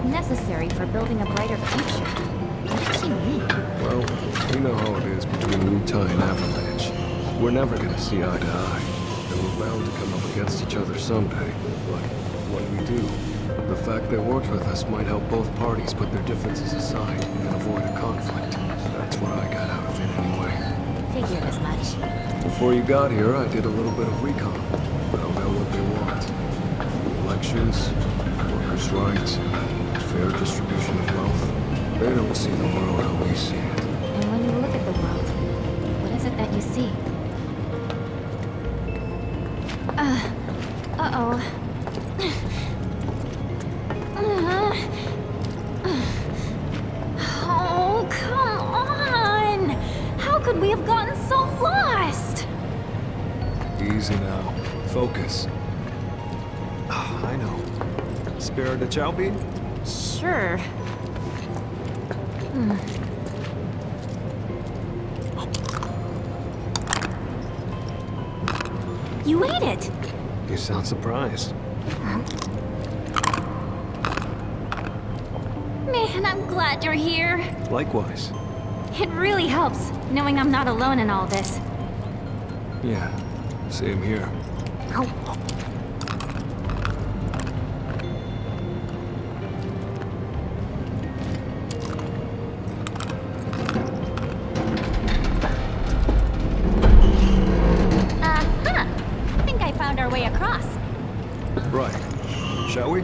Necessary for building a brighter future. What did she mean? Well, you know how it is between Utah and Avalanche. We're never gonna see eye to eye, and we're bound to come up against each other someday. But when we do, the fact they worked with us might help both parties put their differences aside and avoid a conflict. That's what I got out of it anyway. Figured as much. Before you got here, I did a little bit of recon. Found out what they want. Elections, workers' rights, fair distribution of wealth. They don't see the world how we see it. And when you look at the world, what is it that you see? Uh-oh. Oh, come on! How could we have gotten so lost? Easy now. Focus. I know. Spirit of Chow Bean? Sure. You ate it! You sound surprised. Man, I'm glad you're here. Likewise. It really helps, knowing I'm not alone in all this. Yeah, same here. Think I found our way across. Right. Shall we?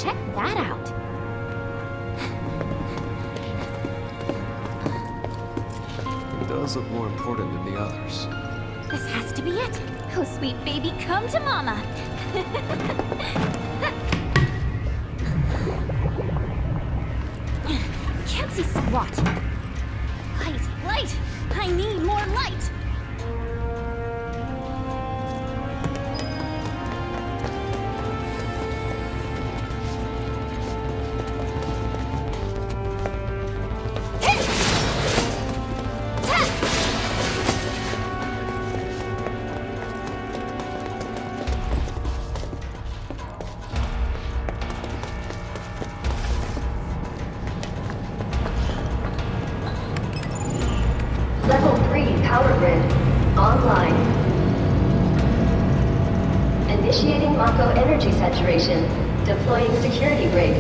check that out. It does look more important than the others. This has to be it. Oh, sweet baby, come to mama. Can't see squat. Light, light! I need more light! Level 3 power grid online. Initiating Mako energy saturation. Deploying security break.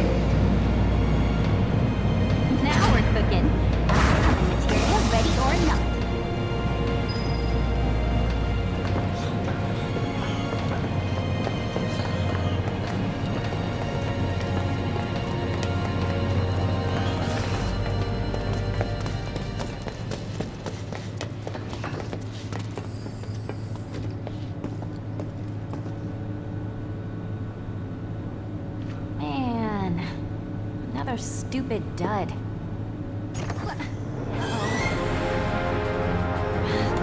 Now we're cooking. Material ready or not. Man, another stupid dud.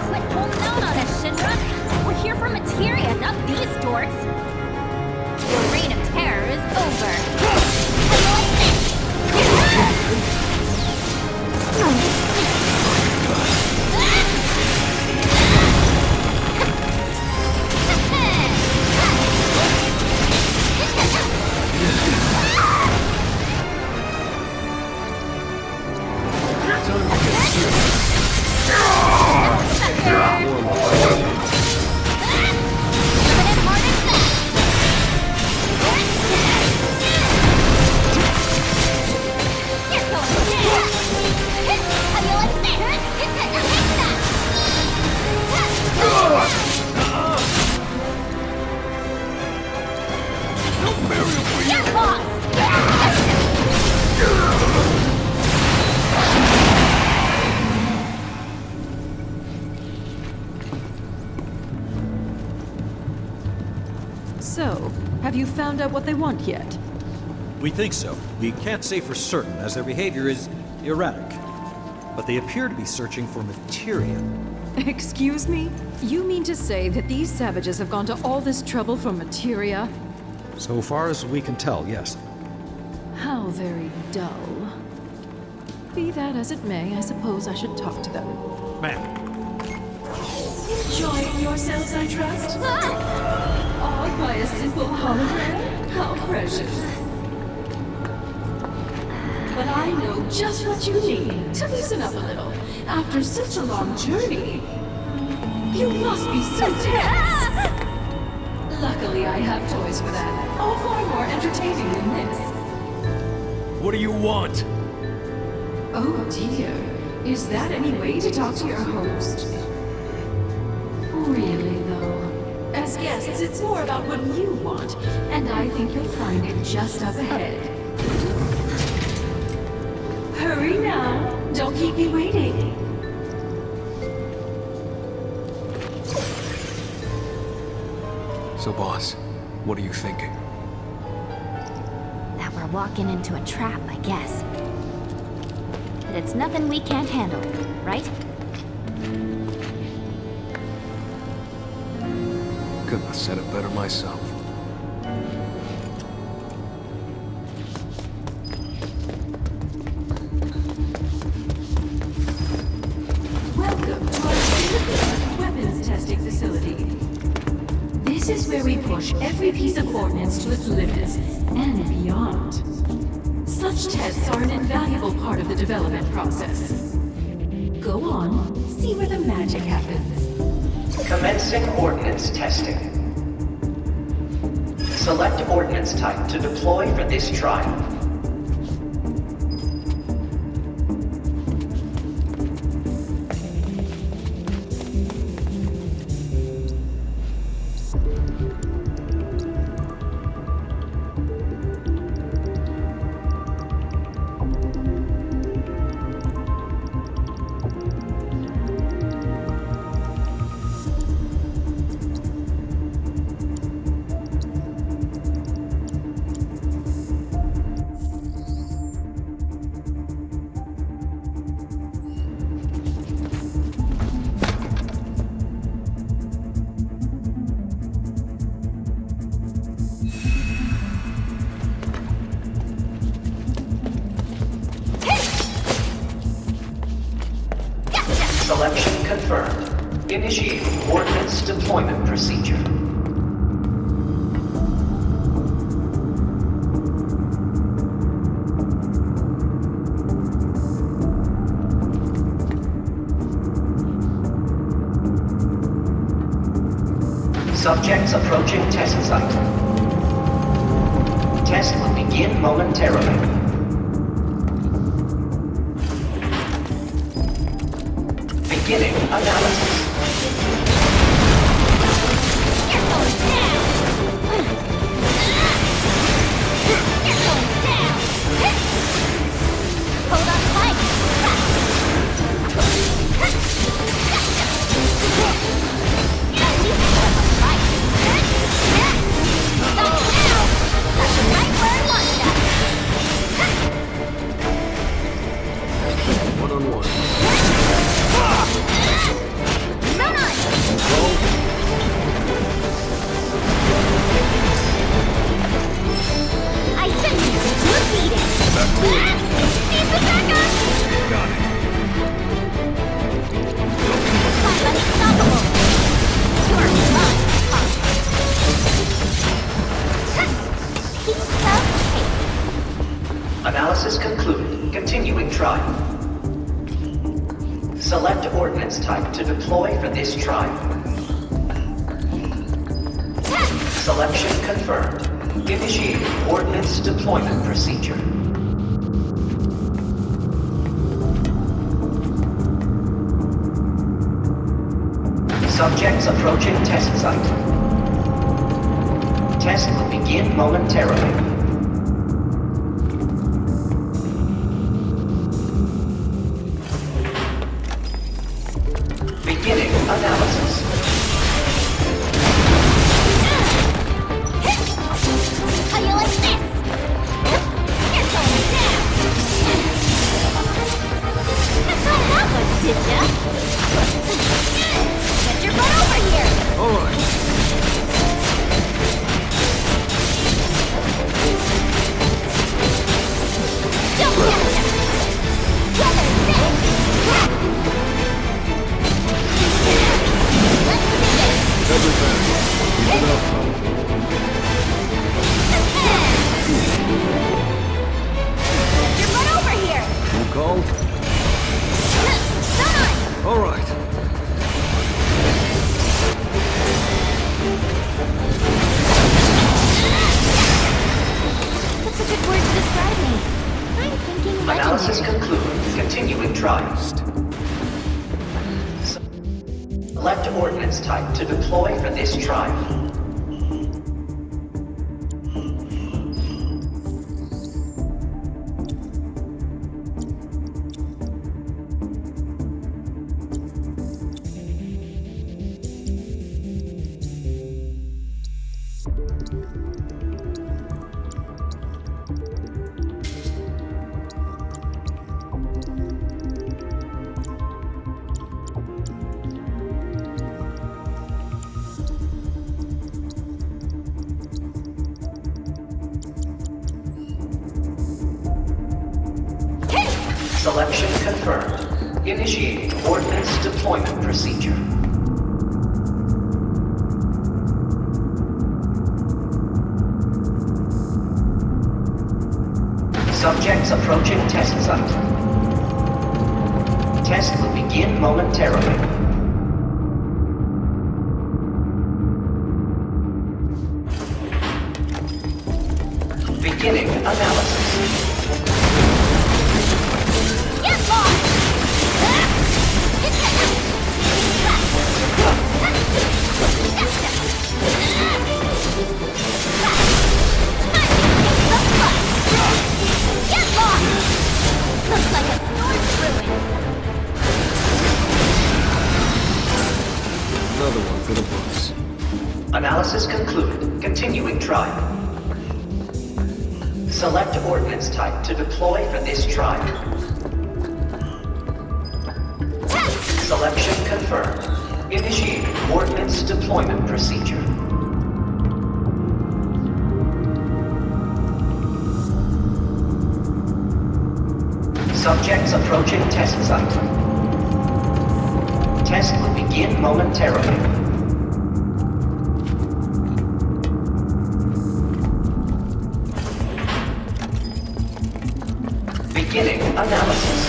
Quit holding out on us, Shinra! We're here for materia, not these dorks! Your reign of terror is over! How do you like So, have you found out what they want yet? We think so. We can't say for certain, as their behavior is erratic. But they appear to be searching for materia. Excuse me? You mean to say that these savages have gone to all this trouble for materia? So far as we can tell, yes. How very dull. Be that as it may, I suppose I should talk to them. Ma'am, Enjoying yourselves, I trust? Awed by a simple hologram? How precious. But I know just what you need to loosen up a little. After such a long journey, you must be so tense. Luckily, I have toys for that. All far more entertaining than this. what do you want? Oh dear. Is that any way to talk to your host? Really, though. As guests, it's more about what you want, and I think you'll find it just up ahead. Hurry now! Don't keep me waiting! So, boss, what are you thinking? That we're walking into a trap, I guess. But it's nothing we can't handle, right? Couldn't have said it better myself. Welcome to our state-of-the-art weapons testing facility. This is where we push every piece of ordnance to its limits, and beyond. Such tests are an invaluable part of the development process. Go on, see where the magic happens. Commencing ordnance testing. Select ordnance type to deploy for this trial. confirmed. Initiating ordnance deployment procedure. Subjects approaching test site. Test will begin momentarily. Beginning analysis. You're going down! You're going down! Hold on tight! At least you have a fight! Stop now! That's right where I want ya! One-on-one. I send you to defeat it! Need some backup! Got it. I'm unstoppable! You're mine, piece of cake! Analysis concluded. Continuing trial. Select ordnance type to deploy for this trial. Selection confirmed. Initiating ordnance deployment procedure. Subjects approaching test site. Test will begin momentarily. Beginning analysis. How you like this? You're going down! You thought that one, did ya? Get your butt over here! All right. Don't get ya! Together, this! Let's do this! Everybody, keep it up, folks. Get your butt over here! You called? Come on! All right. That's a good word to describe me. I'm thinking Analysis legendary. concluded. Continuing trial. Select ordnance type to deploy for this trial. Selection confirmed. Initiating ordnance deployment procedure. Subjects approaching test site. Test will begin momentarily. Beginning analysis. Get lost! Get lost! Looks like a storm's ruin. Another one for the books. Analysis concluded. Continuing trial. Select ordnance type to deploy for this trial. Selection confirmed. Initiating ordnance deployment procedure. Subjects approaching test site. Test will begin momentarily. Beginning analysis.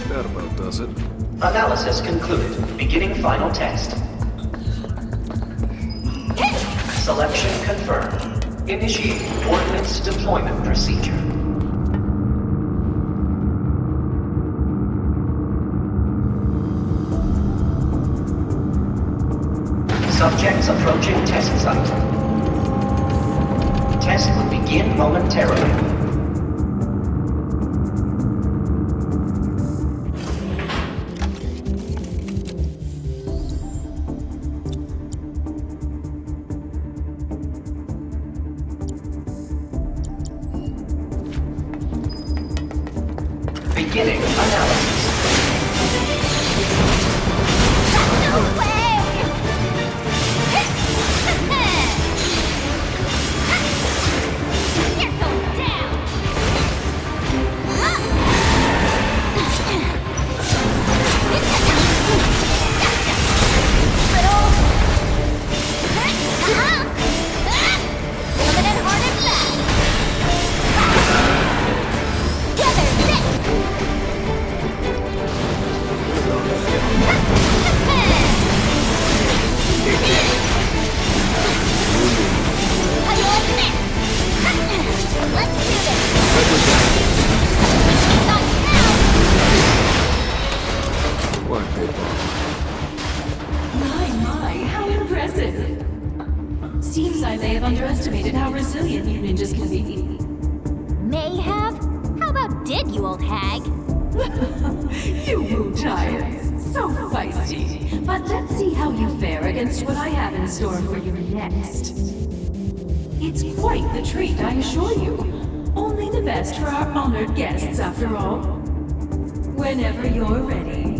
That about does it. Analysis concluded. Beginning final test. Selection confirmed. Initiating ordnance deployment procedure. Subjects approaching test site. Test will begin momentarily. Beginning analysis. No way! You're going down! Limited hard and fast! Gather What people? My, how impressive. Seems I may have underestimated how resilient you ninjas can be. May have? How about did, you old hag? You woo giants, so feisty. But let's see how you fare against what I have in store for you next. It's quite the treat, I assure you. Only the best for our honored guests, after all. Whenever you're ready.